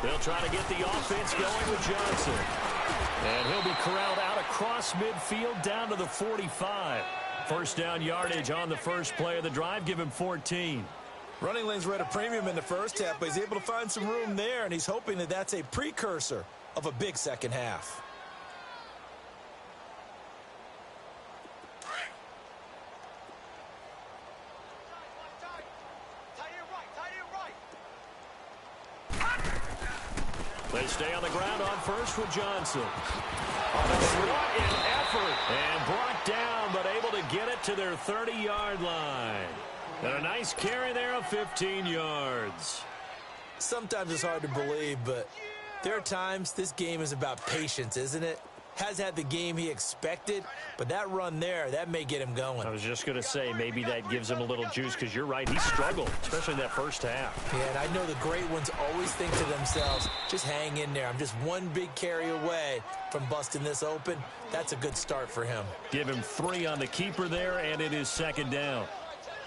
They'll try to get the offense going with Johnson. And he'll be corralled out across midfield down to the 45. First down yardage on the first play of the drive. Give him 14. Running lanes were at a premium in the first half, but he's able to find some room there, and he's hoping that that's a precursor of a big second half. They stay on the ground on first with Johnson. What an effort. And brought down, but able to get it to their 30-yard line. And a nice carry there of 15 yards. Sometimes it's hard to believe, but there are times this game is about patience, isn't it? Has had the game he expected, but that run there, that may get him going. I was just going to say, maybe that gives him a little juice, because you're right, he struggled, especially in that first half. Yeah, and I know the great ones always think to themselves, just hang in there. I'm just one big carry away from busting this open. That's a good start for him. Give him 3 on the keeper there, and it is second down.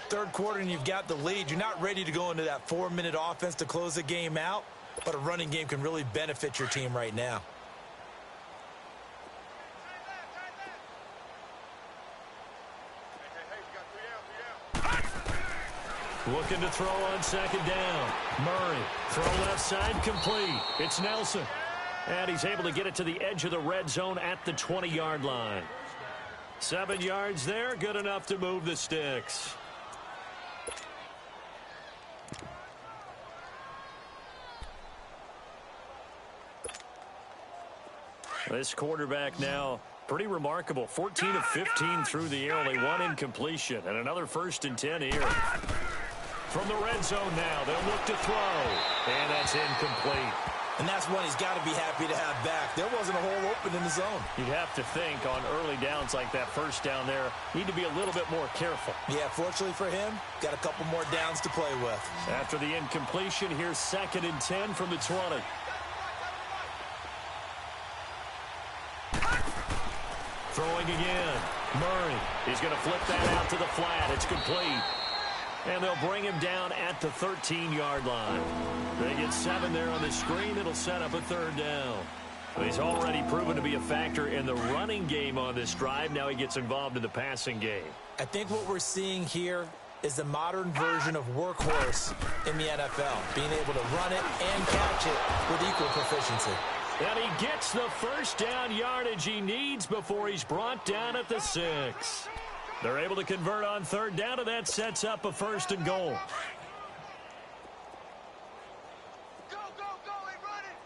Third quarter, and you've got the lead. You're not ready to go into that 4-minute offense to close the game out, but a running game can really benefit your team right now. Looking to throw on second down. Murray, throw left side, complete. It's Nelson. And he's able to get it to the edge of the red zone at the 20-yard line. 7 yards there, good enough to move the sticks. This quarterback now, pretty remarkable. 14 of 15 through the air, only 1 incompletion. And another 1st and 10 here. From the red zone now, they'll look to throw. And that's incomplete. And that's one he's got to be happy to have back. There wasn't a hole open in the zone. You'd have to think on early downs like that first down there, need to be a little bit more careful. Yeah, fortunately for him, got a couple more downs to play with. After the incompletion, here's 2nd and 10 from the 20. Throwing again. Murray. He's going to flip that out to the flat. It's complete. And they'll bring him down at the 13-yard line. They get 7 there on the screen. It'll set up a 3rd down. He's already proven to be a factor in the running game on this drive. Now he gets involved in the passing game. I think what we're seeing here is the modern version of workhorse in the NFL, being able to run it and catch it with equal proficiency. And he gets the first down yardage he needs before he's brought down at the 6. They're able to convert on 3rd down, and that sets up a 1st and goal. Go, go, go, and run it,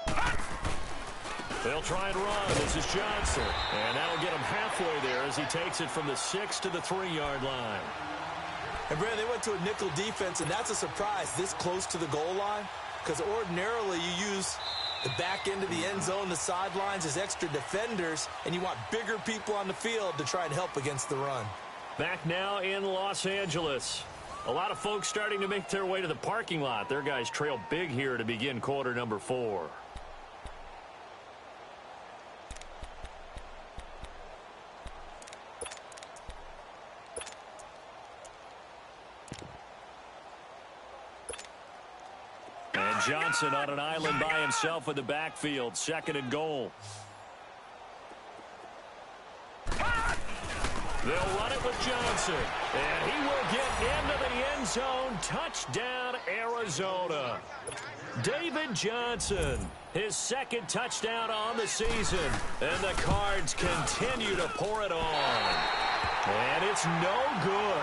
run! They'll try and run. This is Johnson. And that'll get him halfway there as he takes it from the 6 to the 3-yard line. And, Brad, they went to a nickel defense, and that's a surprise this close to the goal line, because ordinarily you use the back end of the end zone, the sidelines as extra defenders, and you want bigger people on the field to try and help against the run. Back now in Los Angeles. A lot of folks starting to make their way to the parking lot. Their guys trail big here to begin quarter number 4. Johnson on an island by himself in the backfield. 2nd and goal. They'll run it with Johnson. And he will get into the end zone. Touchdown, Arizona. David Johnson, his 2nd touchdown on the season. And the Cards continue to pour it on. And it's no good.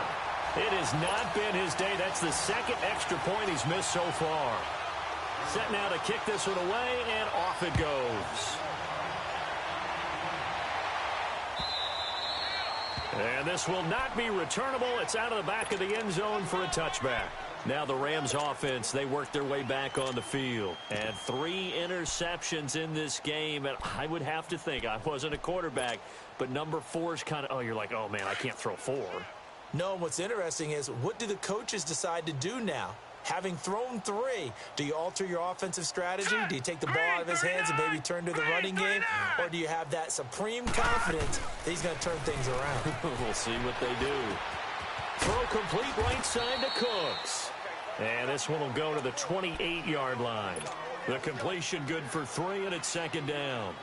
It has not been his day. That's the 2nd extra point he's missed so far. Set now to kick this one away, and off it goes. And this will not be returnable. It's out of the back of the end zone for a touchback. Now the Rams offense, they work their way back on the field. And 3 interceptions in this game. And I would have to think, I wasn't a quarterback, but number 4 is kind of, oh, you're like, oh, man, I can't throw 4. No, what's interesting is what do the coaches decide to do now? Having thrown 3, do you alter your offensive strategy? Do you take the ball out of his hands and maybe turn to the running game? Or do you have that supreme confidence that he's going to turn things around? We'll see what they do. Throw complete right side to Cooks. And this one will go to the 28-yard line. The completion good for 3, and it's 2nd down.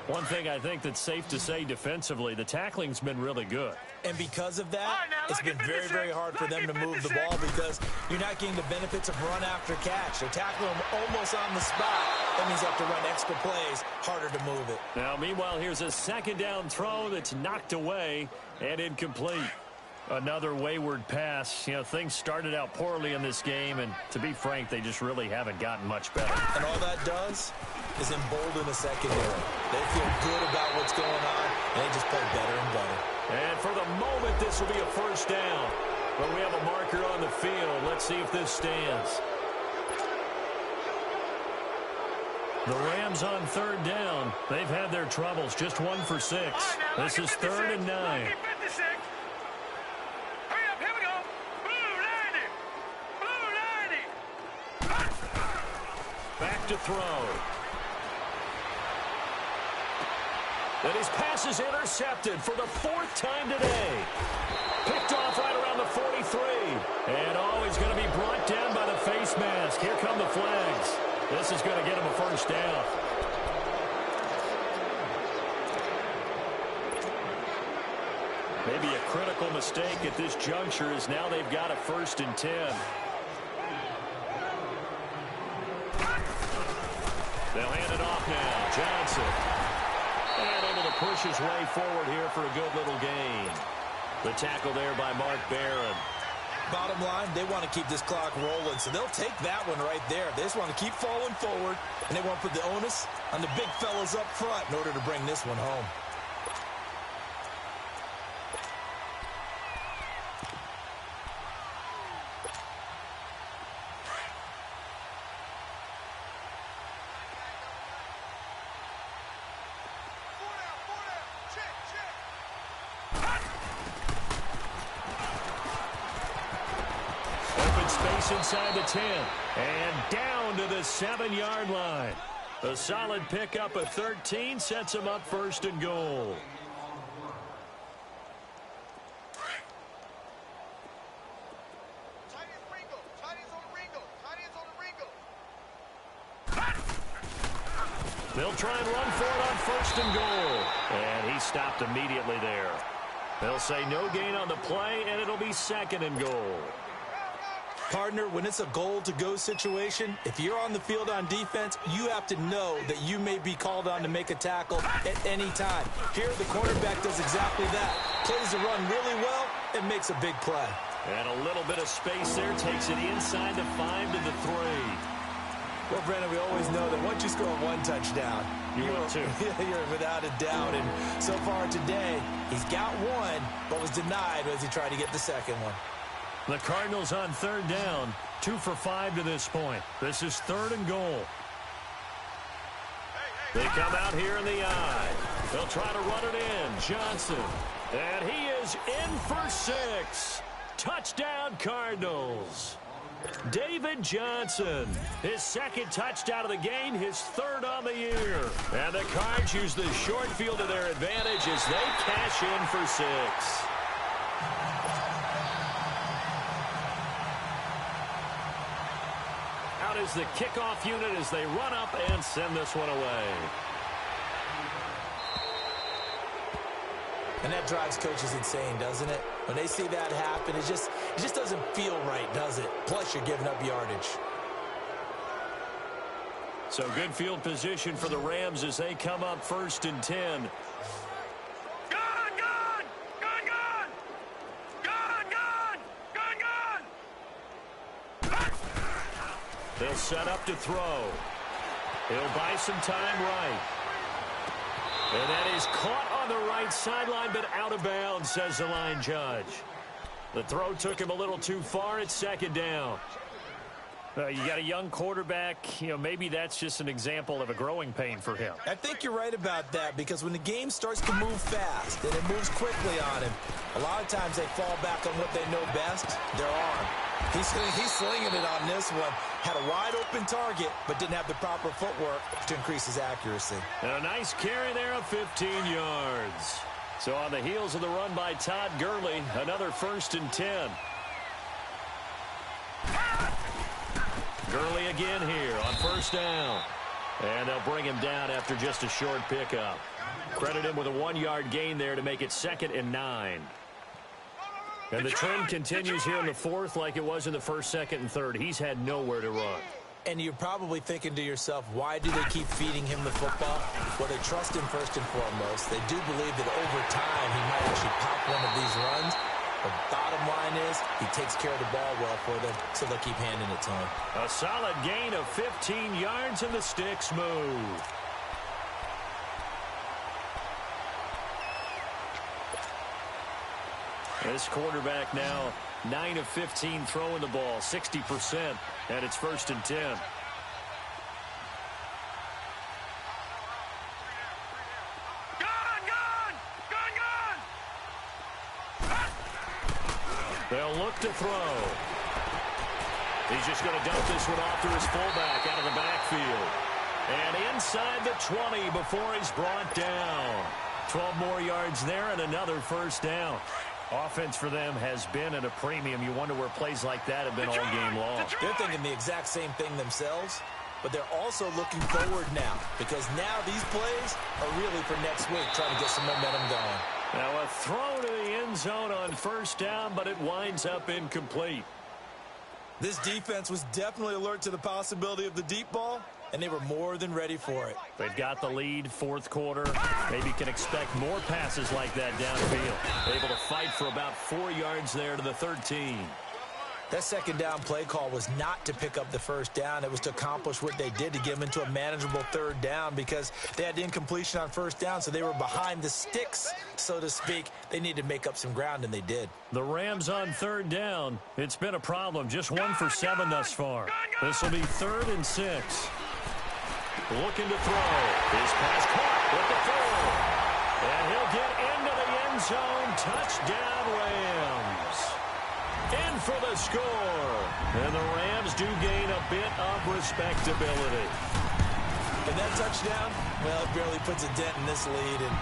One thing I think that's safe to say defensively, the tackling's been really good. And because of that, it's been very, very hard for them to move the ball because you're not getting the benefits of run after catch. They're tackling him almost on the spot. That means you have to run extra plays, harder to move it. Now, meanwhile, here's a 2nd down throw that's knocked away and incomplete. Another wayward pass. You know, things started out poorly in this game, and to be frank, they just really haven't gotten much better. And all that does is embolden the secondary. They feel good about what's going on, and they just play better and better. And for the moment, this will be a 1st down. But we have a marker on the field. Let's see if this stands. The Rams on 3rd down. They've had their troubles. Just 1 for 6. This is 3rd and 9. Back to throw. And his pass is intercepted for the 4th time today. Picked off right around the 43. And he's going to be brought down by the face mask. Here come the flags. This is going to get him a 1st down. Maybe a critical mistake at this juncture is now they've got a 1st and 10. They'll hand it off now. Johnson. And able to push his way forward here for a good little gain. The tackle there by Mark Barron. Bottom line, they want to keep this clock rolling, so they'll take that one right there. They just want to keep falling forward, and they want to put the onus on the big fellas up front in order to bring this one home. Inside the 10 and down to the 7-yard line. A solid pickup of 13 sets him up 1st and goal. They'll try and run for it on 1st and goal. And he stopped immediately there. They'll say no gain on the play, and it'll be 2nd and goal. Partner, when it's a goal-to-go situation, if you're on the field on defense, you have to know that you may be called on to make a tackle at any time. Here, the cornerback does exactly that. Plays the run really well and makes a big play. And a little bit of space there takes it inside the 5 to the 3. Well, Brandon, we always know that once you score 1 touchdown, you're without a doubt. And so far today, he's got 1, but was denied as he tried to get the 2nd one. The Cardinals on 3rd down, 2 for 5 to this point. This is 3rd and goal. They come out here in the eye. They'll try to run it in. Johnson. And he is in for 6. Touchdown, Cardinals. David Johnson, his 2nd touchdown of the game, his 3rd on the year. And the Cards use the short field to their advantage as they cash in for 6. Out is the kickoff unit as they run up and send this one away. And that drives coaches insane, doesn't it? When they see that happen, it just doesn't feel right, does it? Plus, you're giving up yardage. So good field position for the Rams as they come up 1st and 10. They'll set up to throw. He'll buy some time right. And that is caught on the right sideline, but out of bounds, says the line judge. The throw took him a little too far. It's second down. You got a young quarterback. Maybe that's just an example of a growing pain for him. I think you're right about that, because when the game starts to move fast and it moves quickly on him, a lot of times they fall back on what they know best, their arm. He's slinging it on this one. Had a wide open target, but didn't have the proper footwork to increase his accuracy. And a nice carry there of 15 yards. So on the heels of the run by Todd Gurley, another 1st and 10. Gurley again here on 1st down. And they'll bring him down after just a short pickup. Credit him with a 1-yard gain there to make it 2nd and 9. And the trend continues here in the 4th like it was in the 1st, 2nd, and 3rd. He's had nowhere to run. And you're probably thinking to yourself, why do they keep feeding him the football? Well, they trust him first and foremost. They do believe that over time he might actually pop one of these runs. The bottom line is he takes care of the ball well for them, so they'll keep handing it to him. A solid gain of 15 yards, and the sticks move. This quarterback now 9 of 15 throwing the ball, 60%, and it's 1st and 10. They'll look to throw. He's just going to dump this one off to his fullback out of the backfield. And inside the 20 before he's brought down. 12 more yards there and another 1st down. Offense for them has been at a premium. You wonder where plays like that have been all game long. They're thinking the exact same thing themselves, but they're also looking forward now, because now these plays are really for next week, trying to get some momentum going. Now a throw to the end zone on 1st down, but it winds up incomplete. This defense was definitely alert to the possibility of the deep ball, and they were more than ready for it. They've got the lead, 4th quarter. Maybe can expect more passes like that downfield. Able to fight for about 4 yards there to the 13. That 2nd down play call was not to pick up the 1st down. It was to accomplish what they did, to get them into a manageable 3rd down, because they had incompletion on 1st down, so they were behind the sticks, so to speak. They needed to make up some ground, and they did. The Rams on 3rd down. It's been a problem. Just 1 for 7 thus far. This will be 3rd and 6. Looking to throw. His pass caught with the throw. And he'll get into the end zone. Touchdown, Rams. In for the score. And the Rams do gain a bit of respectability. And that touchdown, well, it barely puts a dent in this lead. And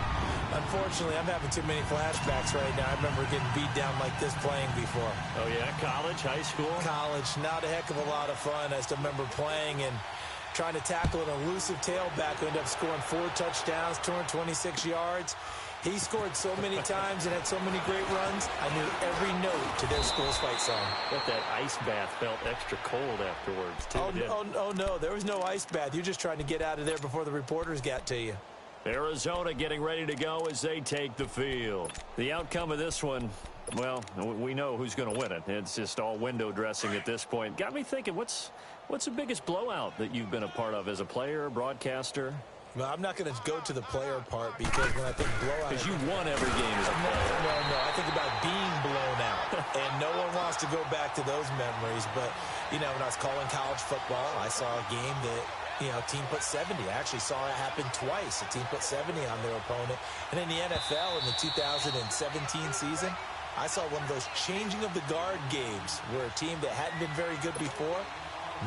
unfortunately, I'm having too many flashbacks right now. I remember getting beat down like this playing before. Oh, yeah? College, high school? College. Not a heck of a lot of fun. I still remember playing and trying to tackle an elusive tailback who ended up scoring 4 touchdowns, 226 yards. He scored so many times and had so many great runs, I knew every note to their school's fight song. But that ice bath felt extra cold afterwards, too. Oh, no, there was no ice bath. You're just trying to get out of there before the reporters got to you. Arizona getting ready to go as they take the field. The outcome of this one, well, we know who's going to win it. It's just all window dressing at this point. Got me thinking, what's the biggest blowout that you've been a part of as a player, broadcaster? Well, I'm not going to go to the player part, because when I think blowout... Because you won every game as a player. No. I think about being blown out. And no one wants to go back to those memories. But, when I was calling college football, I saw a game that, a team put 70. I actually saw it happen twice. A team put 70 on their opponent. And in the NFL, in the 2017 season, I saw one of those changing of the guard games where a team that hadn't been very good before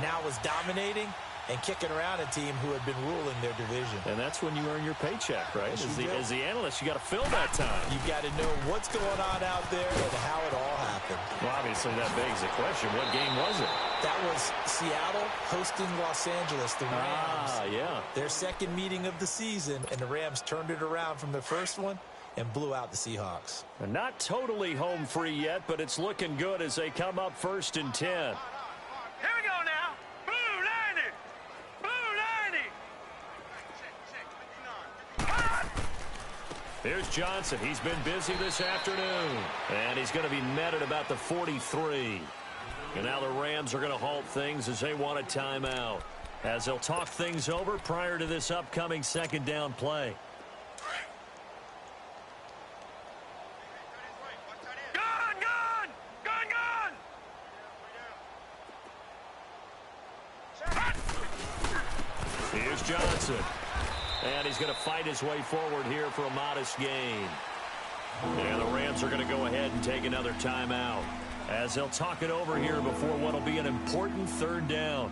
now was dominating and kicking around a team who had been ruling their division. And that's when you earn your paycheck, right? As the analyst, you got to fill that time. You've got to know what's going on out there and how it all happened. Well, obviously, that begs the question, what game was it? That was Seattle hosting Los Angeles, the Rams. Yeah. Their second meeting of the season, and the Rams turned it around from the first one and blew out the Seahawks. And not totally home free yet, but it's looking good as they come up 1st and 10. Here we go now. Blue 90. Here's Johnson. He's been busy this afternoon. And he's going to be met at about the 43. And now the Rams are going to halt things as they want a timeout, as they'll talk things over prior to this upcoming 2nd down play. Johnson. And he's going to fight his way forward here for a modest gain. And the Rams are going to go ahead and take another timeout as they'll talk it over here before what will be an important third down.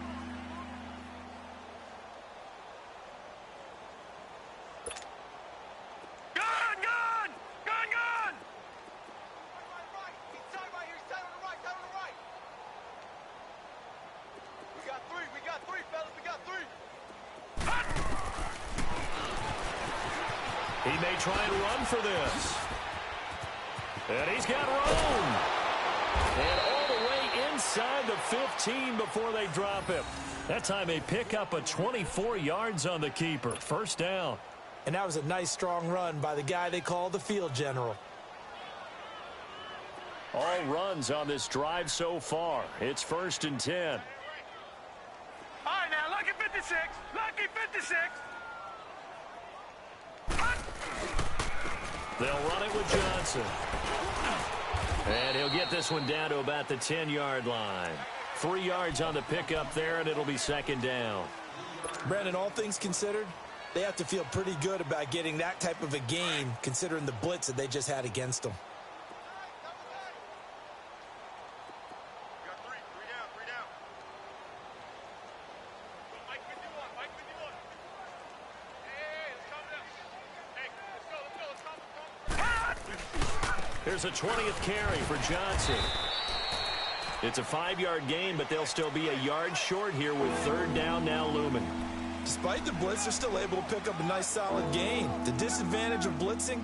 He may try and run for this. And he's got room. And all the way inside the 15 before they drop him. That time they pick up a 24 yards on the keeper. First down. And that was a nice, strong run by the guy they call the field general. All runs on this drive so far. It's 1st and 10. All right, now, lucky 56. Lucky 56. They'll run it with Johnson. And he'll get this one down to about the 10-yard line. 3 yards on the pickup there, and it'll be 2nd down. Brandon, all things considered, they have to feel pretty good about getting that type of a gain, considering the blitz that they just had against them. Here's a 20th carry for Johnson. It's a 5-yard gain, but they'll still be a yard short here with 3rd down now looming. Despite the blitz, they're still able to pick up a nice solid gain. The disadvantage of blitzing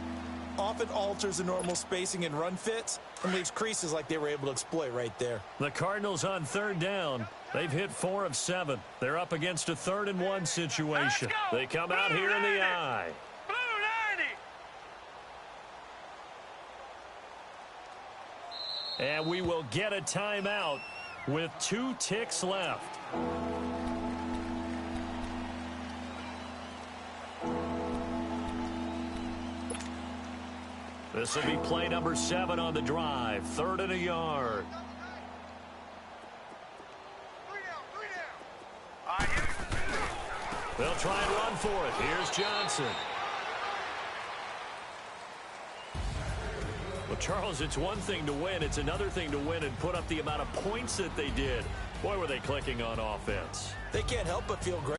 often alters the normal spacing and run fits and leaves creases like they were able to exploit right there. The Cardinals on 3rd down. They've hit 4 of 7. They're up against a 3rd and 1 situation. They come out here in the eye. And we will get a timeout with 2 ticks left. This will be play number 7 on the drive. 3rd and a yard. They'll try and run for it. Here's Johnson. Well, Charles, it's one thing to win. It's another thing to win and put up the amount of points that they did. Boy, were they clicking on offense. They can't help but feel great